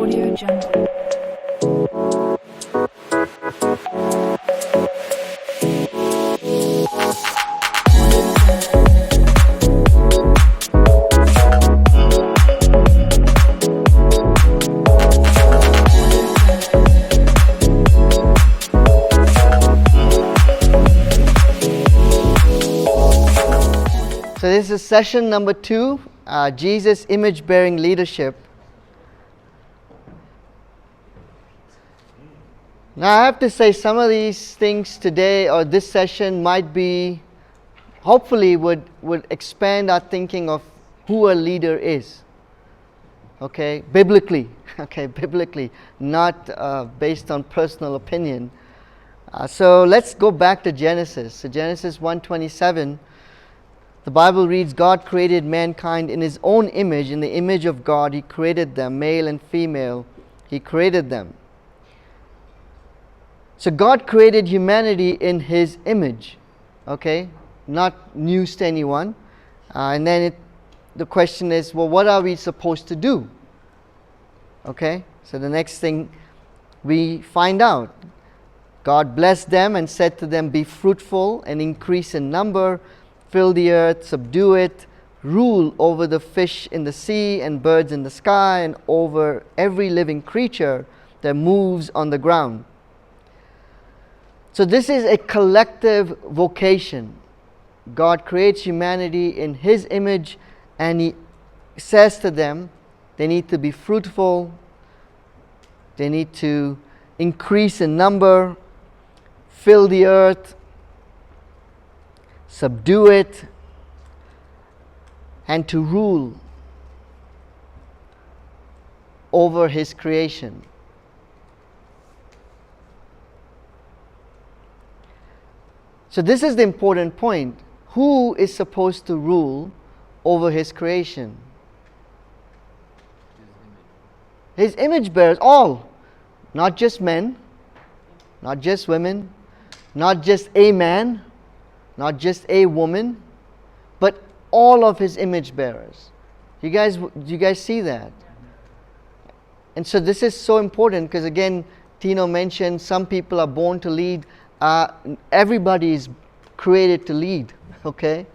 Audio Jungle. So this is session number 2, Jesus image-bearing leadership. Now I have to say some of these things today or this session might be, hopefully would expand our thinking of who a leader is. Okay, biblically, not based on personal opinion. So let's go back to Genesis. So Genesis 1:27. The Bible reads, God created mankind in His own image. In the image of God, He created them, male and female. He created them. So God created humanity in His image. Okay? Not news to anyone. And then the question is, well, what are we supposed to do? Okay? So the next thing we find out. God blessed them and said to them, be fruitful and increase in number. Fill the earth, subdue it, rule over the fish in the sea and birds in the sky and over every living creature that moves on the ground. So this is a collective vocation. God creates humanity in His image and He says to them, they need to be fruitful, they need to increase in number, fill the earth, subdue it, and to rule over His creation. So this is the important point. Who is supposed to rule over His creation? His image bearers, all. Not just men, not just women, not just a man, not just a woman, but all of His image bearers. Do you guys see that? And so this is so important because again, Tino mentioned some people are born to lead. Everybody is created to lead. Okay,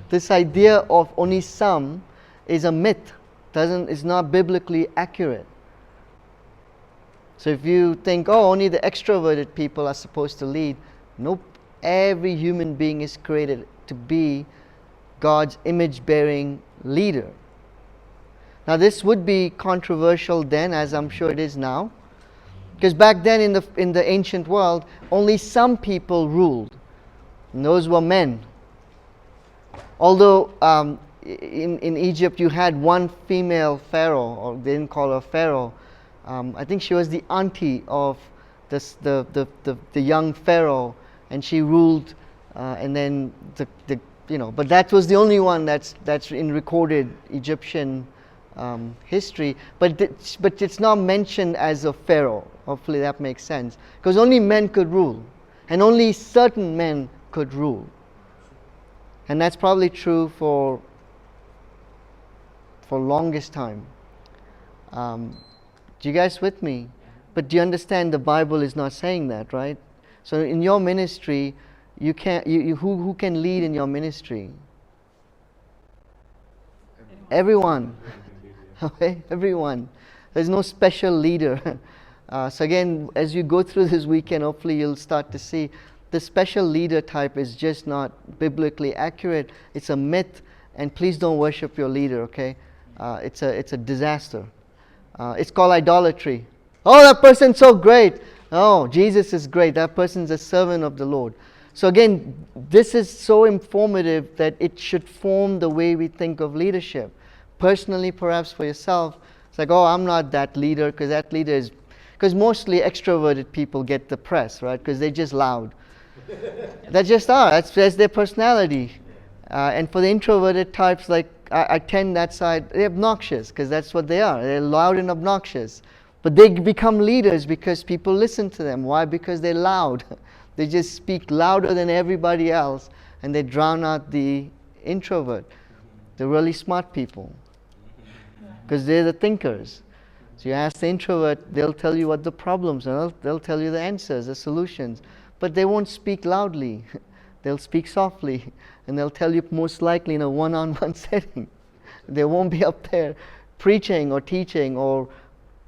this idea of only some is a myth. Is not biblically accurate. So if you think, oh, only the extroverted people are supposed to lead, nope. Every human being is created to be God's image-bearing leader. Now this would be controversial then, as I'm sure it is now, because back then in the ancient world, only some people ruled, and those were men. Although in Egypt you had one female pharaoh, or they didn't call her pharaoh. I think she was the auntie of the young pharaoh. And she ruled, and then but that was the only one that's in recorded Egyptian history. But it's not mentioned as a pharaoh. Hopefully that makes sense, because only men could rule, and only certain men could rule. And that's probably true for longest time. Do you guys with me? But do you understand the Bible is not saying that, right? So in your ministry, you can't. Who can lead in your ministry? Everyone. Okay, everyone. There's no special leader. So again, as you go through this weekend, hopefully you'll start to see the special leader type is just not biblically accurate. It's a myth, and please don't worship your leader. Okay, it's a disaster. It's called idolatry. Oh, that person's so great. Oh, Jesus is great. That person's a servant of the Lord. So again, this is so informative that it should form the way we think of leadership. Personally, perhaps for yourself, it's like, oh, I'm not that leader because that leader is... Because mostly extroverted people get the press, right? Because they're just loud. They just are. That's their personality. And for the introverted types, like I tend that side, they're obnoxious because that's what they are. They're loud and obnoxious. But they become leaders because people listen to them. Why? Because they're loud. They just speak louder than everybody else, and they drown out the introvert. They're really smart people because they're the thinkers. So you ask the introvert, they'll tell you what the problems are, they'll tell you the answers, the solutions, but they won't speak loudly. They'll speak softly, and they'll tell you most likely in a one-on-one setting. They won't be up there preaching or teaching or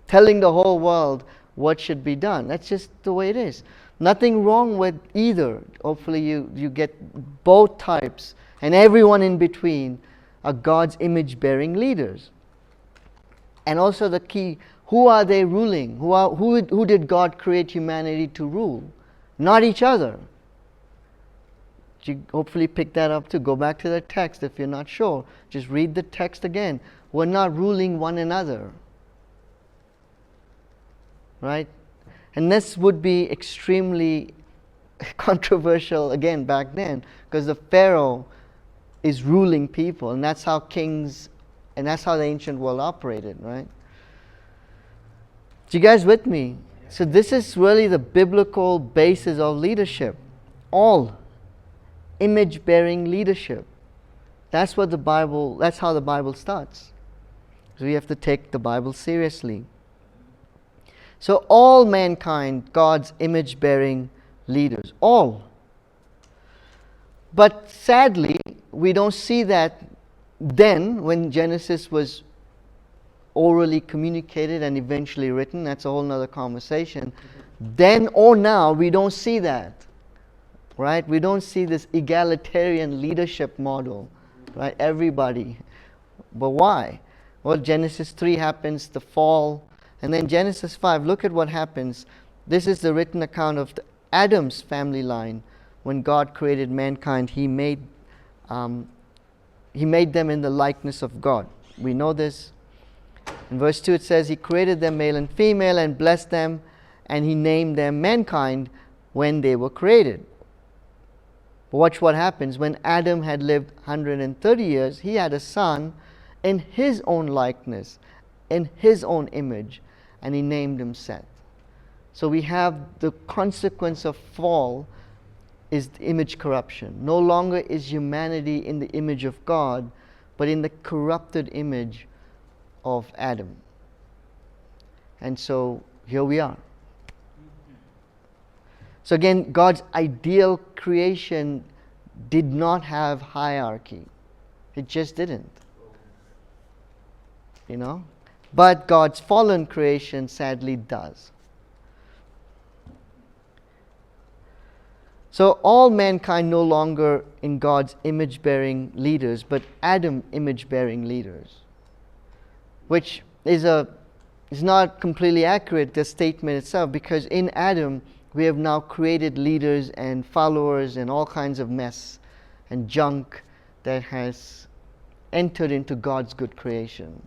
telling the whole world what should be done. That's just the way it is. Nothing wrong with either. Hopefully you get both types, and everyone in between are God's image-bearing leaders. And also the key, who are they ruling? Who did God create humanity to rule? Not each other. You hopefully pick that up too. Go back to the text if you're not sure. Just read the text again. We're not ruling one another. Right? And this would be extremely controversial again back then, because the Pharaoh is ruling people, and that's how kings, and that's how the ancient world operated, right? You guys with me? So this is really the biblical basis of leadership. All image-bearing leadership. That's how the Bible starts. So we have to take the Bible seriously. So all mankind, God's image-bearing leaders. All. But sadly, we don't see that then when Genesis was orally communicated and eventually written. That's a whole other conversation. Then or now, we don't see that. Right? We don't see this egalitarian leadership model. Right? Everybody. But why? Well, Genesis 3 happens, the fall. And then Genesis 5, look at what happens. This is the written account of Adam's family line. When God created mankind, He made them in the likeness of God. We know this. In verse 2 it says, He created them male and female and blessed them, and He named them mankind when they were created. But watch what happens. When Adam had lived 130 years, he had a son in his own likeness, in his own image, and he named him Seth. So we have the consequence of fall is image corruption. No longer is humanity in the image of God, but in the corrupted image of Adam. And so here we are. So again, God's ideal creation did not have hierarchy. It just didn't. You know? But God's fallen creation sadly does. So all mankind no longer in God's image-bearing leaders, but Adam image-bearing leaders. Which is not completely accurate, the statement itself, because in Adam we have now created leaders and followers and all kinds of mess and junk that has entered into God's good creation.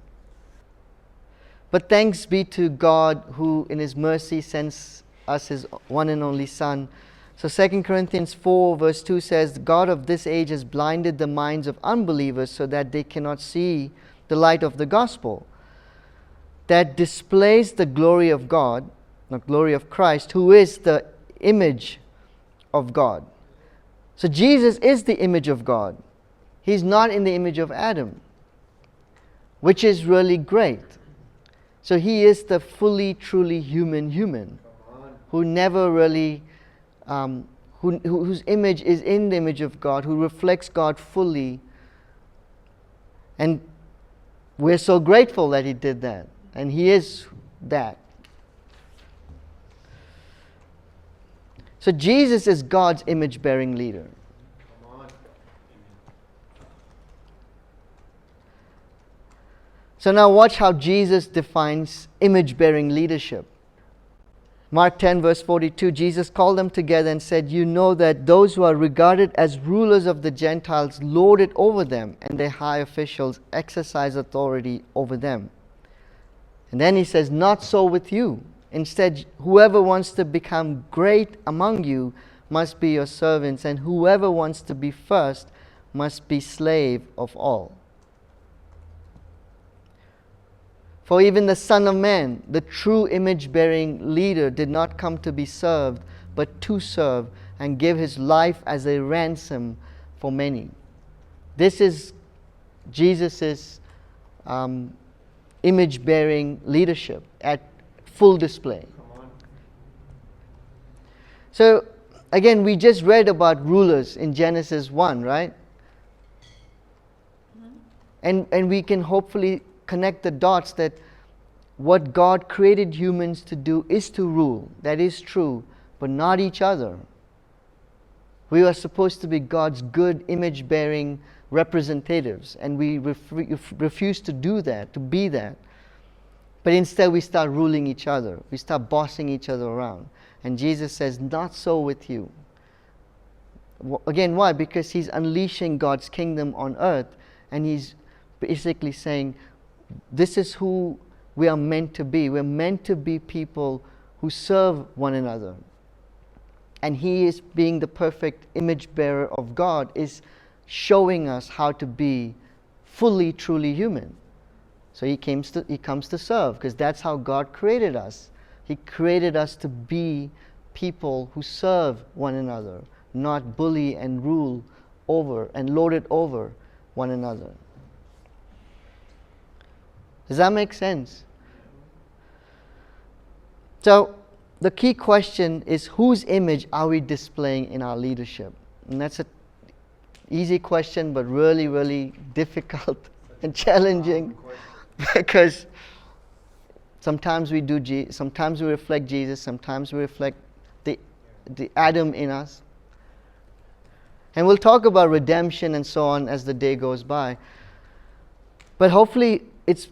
But thanks be to God who in His mercy sends us His one and only Son. So 2 Corinthians 4 verse 2 says, the God of this age has blinded the minds of unbelievers so that they cannot see the light of the gospel that displays the glory of God, the glory of Christ, who is the image of God. So Jesus is the image of God. He's not in the image of Adam, which is really great. So He is the fully, truly human, who never really, whose image is in the image of God, who reflects God fully. And we're so grateful that He did that. And He is that. So Jesus is God's image-bearing leader. So now watch how Jesus defines image-bearing leadership. Mark 10 verse 42, Jesus called them together and said, you know that those who are regarded as rulers of the Gentiles lord it over them, and their high officials exercise authority over them. And then He says, not so with you. Instead, whoever wants to become great among you must be your servants, and whoever wants to be first must be slave of all. For even the Son of Man, the true image-bearing leader, did not come to be served, but to serve and give His life as a ransom for many. This is Jesus' image-bearing leadership at full display. So, again, we just read about rulers in Genesis 1, right? And we can hopefully connect the dots that what God created humans to do is to rule. That is true, but not each other. We are supposed to be God's good image-bearing representatives, and we refuse to do that, to be that. But instead we start ruling each other. We start bossing each other around. And Jesus says, not so with you. Again, why? Because He's unleashing God's kingdom on earth, and He's basically saying, this is who we are meant to be. We're meant to be people who serve one another. And He is being the perfect image bearer of God, is showing us how to be fully, truly human. So He comes to serve, because that's how God created us. He created us to be people who serve one another, not bully and rule over and lord it over one another. Does that make sense? So, the key question is, whose image are we displaying in our leadership? And that's an easy question, but really, really difficult and challenging, because sometimes we sometimes we reflect Jesus, sometimes we reflect the Adam in us. And we'll talk about redemption and so on as the day goes by. But hopefully it's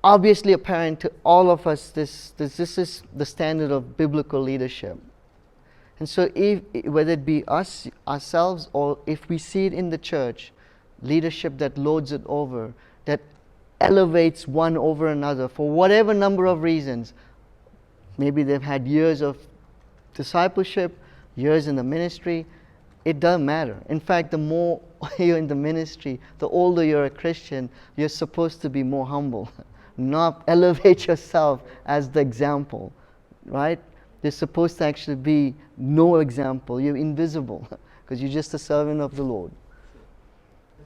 obviously apparent to all of us this is the standard of biblical leadership. And so whether it be us, ourselves, or if we see it in the church, leadership that lords it over, that elevates one over another for whatever number of reasons. Maybe they've had years of discipleship, years in the ministry. It doesn't matter. In fact, the more you're in the ministry, the older you're a Christian, you're supposed to be more humble. Not elevate yourself as the example, right? You're supposed to actually be no example. You're invisible because you're just a servant of the Lord.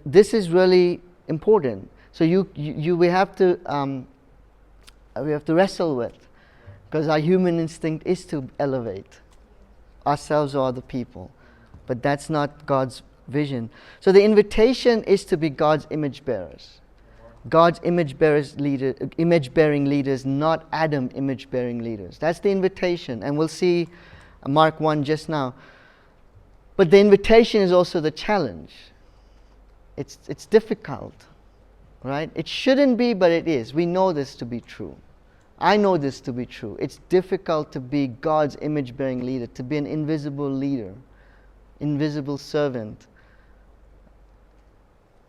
This is really important. So we have to wrestle with, because our human instinct is to elevate ourselves or other people, but that's not God's vision. So the invitation is to be God's image bearers, God's image-bearing leaders, not Adam image-bearing leaders. That's the invitation, and we'll see Mark 1 just now. But the invitation is also the challenge. It's difficult, right? It shouldn't be, but it is. We know this to be true. I know this to be true. It's difficult to be God's image-bearing leader, to be an invisible leader, invisible servant.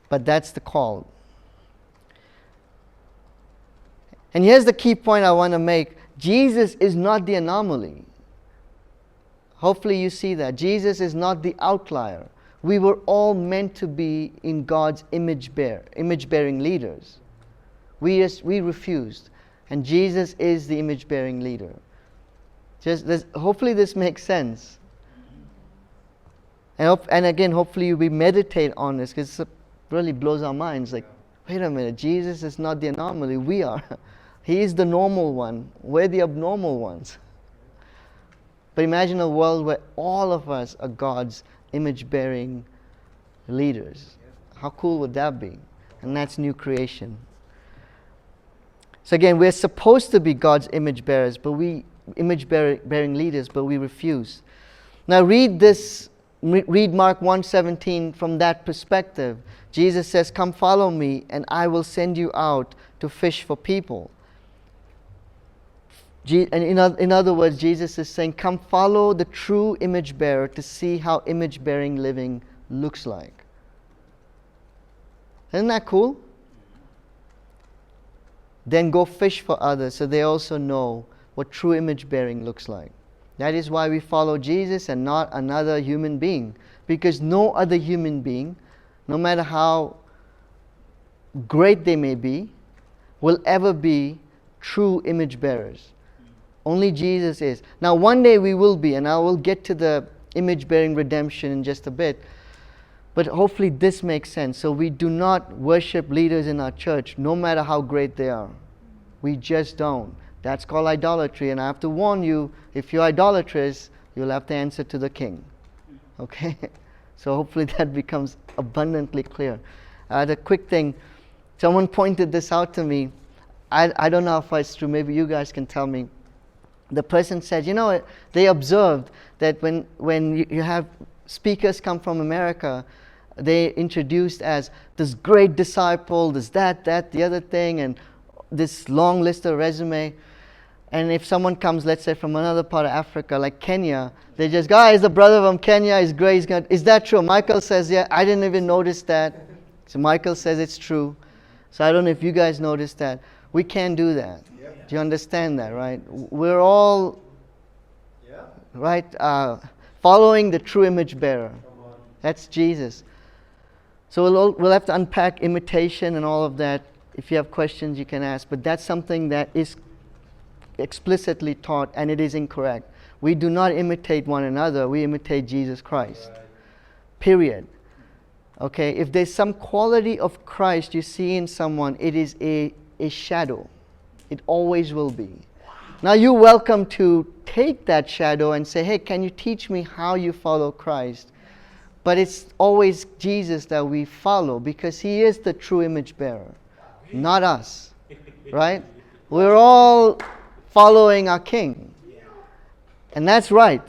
But that's the call. And here's the key point I want to make. Jesus is not the anomaly. Hopefully you see that. Jesus is not the outlier. We were all meant to be in God's image-bearing leaders. We refused. And Jesus is the image-bearing leader. Hopefully this makes sense. And again, hopefully we meditate on this, because it really blows our minds. Like, wait a minute, Jesus is not the anomaly. We are. He is the normal one. We're the abnormal ones. But imagine a world where all of us are God's image-bearing leaders. How cool would that be? And that's new creation. So again, we're supposed to be God's image bearers, but image-bearing leaders, but we refuse. Now read Mark 1:17 from that perspective. Jesus says, "Come follow me, and I will send you out to fish for people." And in other words, Jesus is saying, come follow the true image bearer to see how image bearing living looks like. Isn't that cool? Then go fish for others so they also know what true image bearing looks like. That is why we follow Jesus and not another human being. Because no other human being, no matter how great they may be, will ever be true image bearers. Only Jesus is. Now one day we will be, and I will get to the image-bearing redemption in just a bit. But hopefully this makes sense. So we do not worship leaders in our church, no matter how great they are. We just don't. That's called idolatry. And I have to warn you, if you're idolatrous, you'll have to answer to the king. Okay? So hopefully that becomes abundantly clear. The quick thing, someone pointed this out to me. I don't know if it's true. Maybe you guys can tell me. The person said, they observed that when you have speakers come from America, they introduced as this great disciple, this that, the other thing, and this long list of resume. And if someone comes, let's say from another part of Africa, like Kenya, they just go, he's the brother from Kenya, he's great, is that true? Michael says, yeah, I didn't even notice that. So Michael says it's true. So I don't know if you guys noticed that. We can't do that. Yeah. Do you understand that, right? We're all, right, following the true image bearer. That's Jesus. So we'll have to unpack imitation and all of that. If you have questions, you can ask. But that's something that is explicitly taught, and it is incorrect. We do not imitate one another. We imitate Jesus Christ. Right. Period. Okay? If there's some quality of Christ you see in someone, it is a shadow. It always will be. Now you're welcome to take that shadow and say, hey, can you teach me how you follow Christ? But it's always Jesus that we follow, because He is the true image bearer, not us. Right? We're all following our King. And that's right.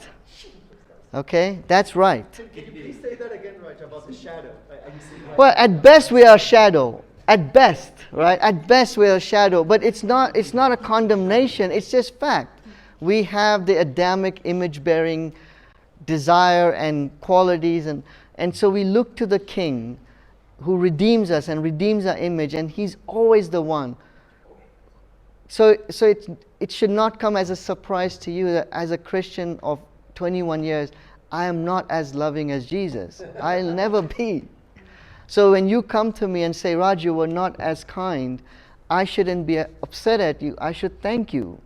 Okay? That's right. Can you please say that again, Raj, about the shadow? Well, at best we are a shadow. At best, right? At best we are a shadow. But it's not a condemnation. It's just fact. We have the Adamic image-bearing desire and qualities. And so we look to the King who redeems us and redeems our image. And He's always the one. So it should not come as a surprise to you that as a Christian of 21 years, I am not as loving as Jesus. I'll never be. So when you come to me and say, Raj, you were not as kind, I shouldn't be upset at you. I should thank you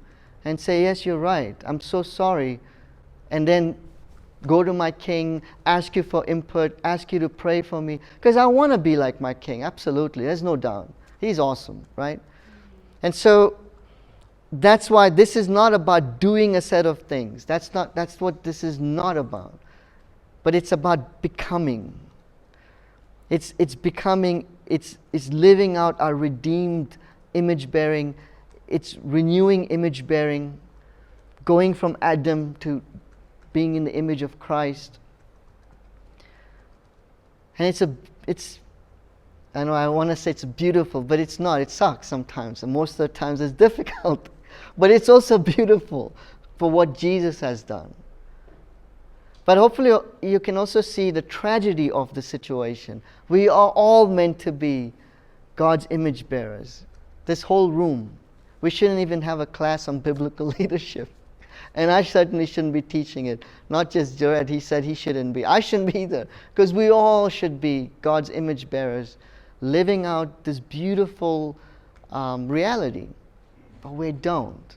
and say, yes, you're right. I'm so sorry. And then go to my King, ask you for input, ask you to pray for me. Because I want to be like my King. Absolutely. There's no doubt. He's awesome, right? And so that's why this is not about doing a set of things. That's what this is not about. But it's about becoming. It's becoming, it's living out our redeemed image bearing. It's renewing image bearing, going from Adam to being in the image of Christ. And I know I want to say it's beautiful, but it's not. It sucks sometimes, and most of the times it's difficult. But it's also beautiful for what Jesus has done. But hopefully you can also see the tragedy of the situation. We are all meant to be God's image bearers. This whole room. We shouldn't even have a class on biblical leadership. And I certainly shouldn't be teaching it. Not just Jared, he said he shouldn't be. I shouldn't be either. Because we all should be God's image bearers, living out this beautiful reality. But we don't.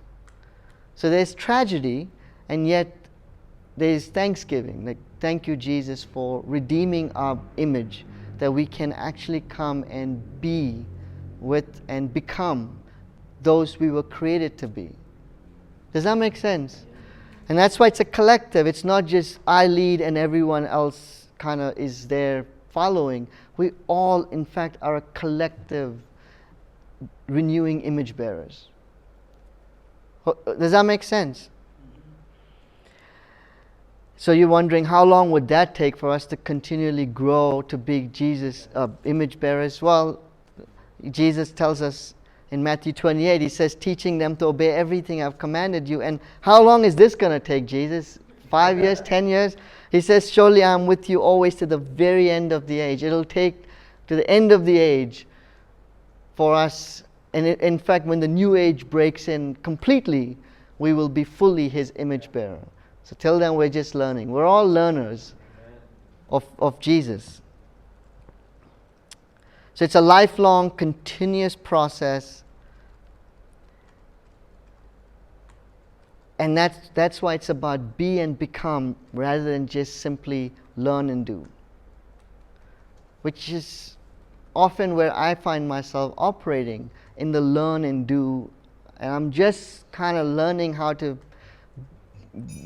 So there's tragedy, and yet there's thanksgiving. Like, thank you, Jesus, for redeeming our image, that we can actually come and be with and become those we were created to be. Does that make sense? And that's why it's a collective. It's not just I lead and everyone else kind of is there following. We all, in fact, are a collective renewing image bearers. Does that make sense? So you're wondering, how long would that take for us to continually grow to be Jesus image bearers? Well, Jesus tells us in Matthew 28, He says, teaching them to obey everything I've commanded you. And how long is this going to take, Jesus? 5 years, 10 years? He says, surely I'm with you always to the very end of the age. It'll take to the end of the age for us. And in fact, when the new age breaks in completely, we will be fully His image bearer. So till then, we're just learning. We're all learners of Jesus. So it's a lifelong, continuous process. And that's why it's about be and become rather than just simply learn and do. which is often where I find myself operating, in the learn and do. And I'm just kind of learning how to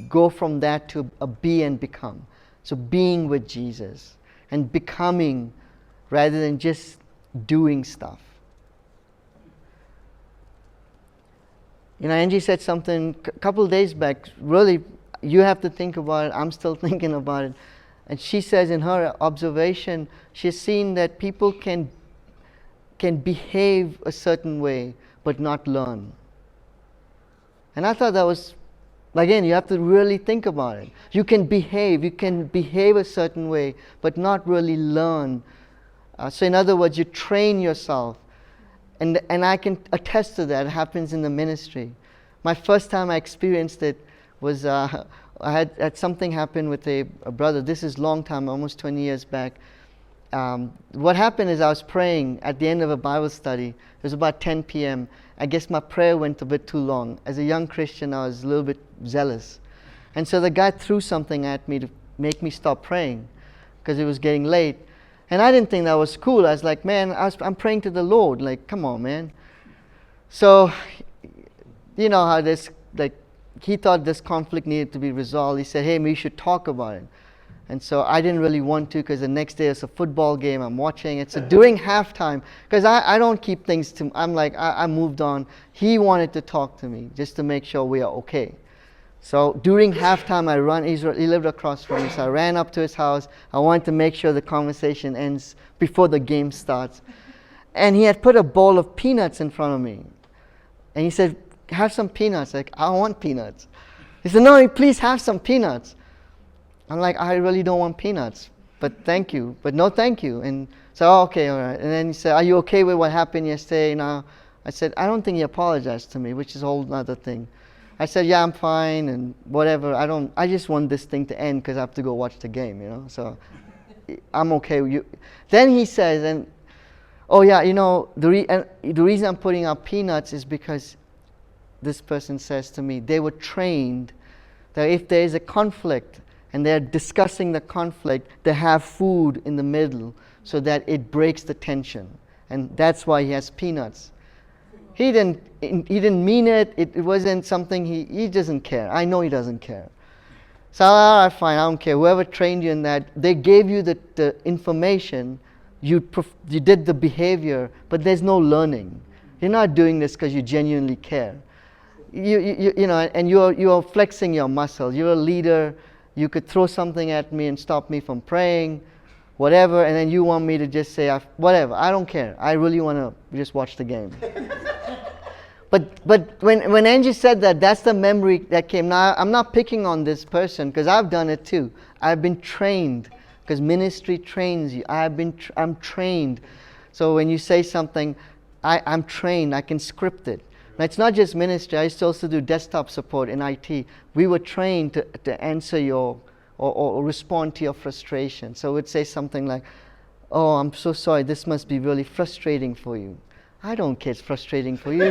go from that to a be and become. So being with Jesus and becoming rather than just doing stuff. You know, Angie said something a couple of days back, really, you have to think about it, I'm still thinking about it. And she says in her observation, she's seen that people can behave a certain way but not learn. And I thought that was, again, you have to really think about it. You can behave a certain way but not really learn. So in other words, you train yourself. And I can attest to that. It happens in the ministry. My first time I experienced it was I had something happen with a brother. This is long time, almost 20 years back. What happened is I was praying at the end of a Bible study. It was about 10 p.m. I guess my prayer went a bit too long. As a young Christian, I was a little bit zealous. And so the guy threw something at me to make me stop praying because it was getting late. And I didn't think that was cool. I was like, man, I'm praying to the Lord. Like, come on, man. So, you know how this, like, he thought this conflict needed to be resolved. He said, hey, we should talk about it. And so I didn't really want to because the next day it's a football game. I'm watching it. So during halftime, because I don't keep things to, I'm like, I moved on. He wanted to talk to me just to make sure we are okay. So during halftime, he lived across from me, so I ran up to his house. I wanted to make sure the conversation ends before the game starts. And he had put a bowl of peanuts in front of me. And he said, have some peanuts. Like, I want peanuts. He said, no, please have some peanuts. I'm like, I really don't want peanuts, but thank you. But no, thank you. And so, oh, okay, all right. And then he said, are you okay with what happened yesterday? Now, I said, I don't think he apologized to me, which is a whole other thing. I said, yeah, I'm fine and whatever. I just want this thing to end because I have to go watch the game, you know. So I'm okay with you. Then he says, and oh yeah, you know, the reason I'm putting out peanuts is because this person says to me, they were trained that if there is a conflict and they're discussing the conflict, they have food in the middle so that it breaks the tension. And that's why he has peanuts. He didn't mean it. It wasn't something he doesn't care. I know he doesn't care. So, all right, fine, I don't care. Whoever trained you in that, they gave you the information. You did the behavior, but there's no learning. You're not doing this because you genuinely care. You know, and you're flexing your muscle. You're a leader. You could throw something at me and stop me from praying, whatever, and then you want me to just say, whatever, I don't care. I really want to just watch the game. But when Angie said that, that's the memory that came. Now, I'm not picking on this person because I've done it too. I've been trained because ministry trains you. I'm trained. So when you say something, I'm trained. I can script it. Now, it's not just ministry. I used to also do desktop support in IT. We were trained to answer your or respond to your frustration. So we'd say something like, oh, I'm so sorry. This must be really frustrating for you. I don't care it's frustrating for you.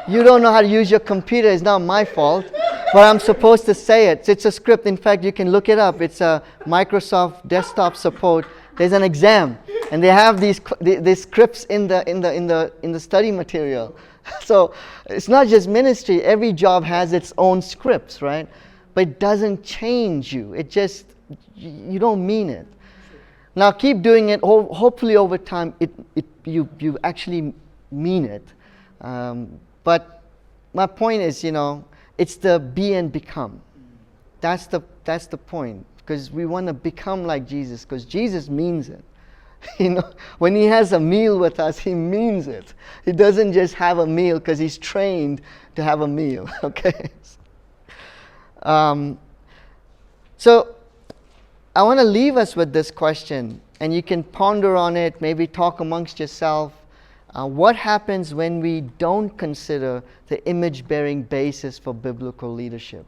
You don't know how to use your computer. It's not my fault. But I'm supposed to say it. It's a script. In fact, you can look it up. It's a Microsoft desktop support. There's an exam. And they have these scripts in the study material. So it's not just ministry. Every job has its own scripts, right? But it doesn't change you. It just, you don't mean it. Now keep doing it. Hopefully over time, you actually mean it. But my point is, you know, it's the be and become. That's the point. Because we want to become like Jesus. Because Jesus means it. You know, when he has a meal with us, he means it. He doesn't just have a meal because he's trained to have a meal. Okay. So I want to leave us with this question, and you can ponder on it, maybe talk amongst yourself. What happens when we don't consider the image-bearing basis for biblical leadership?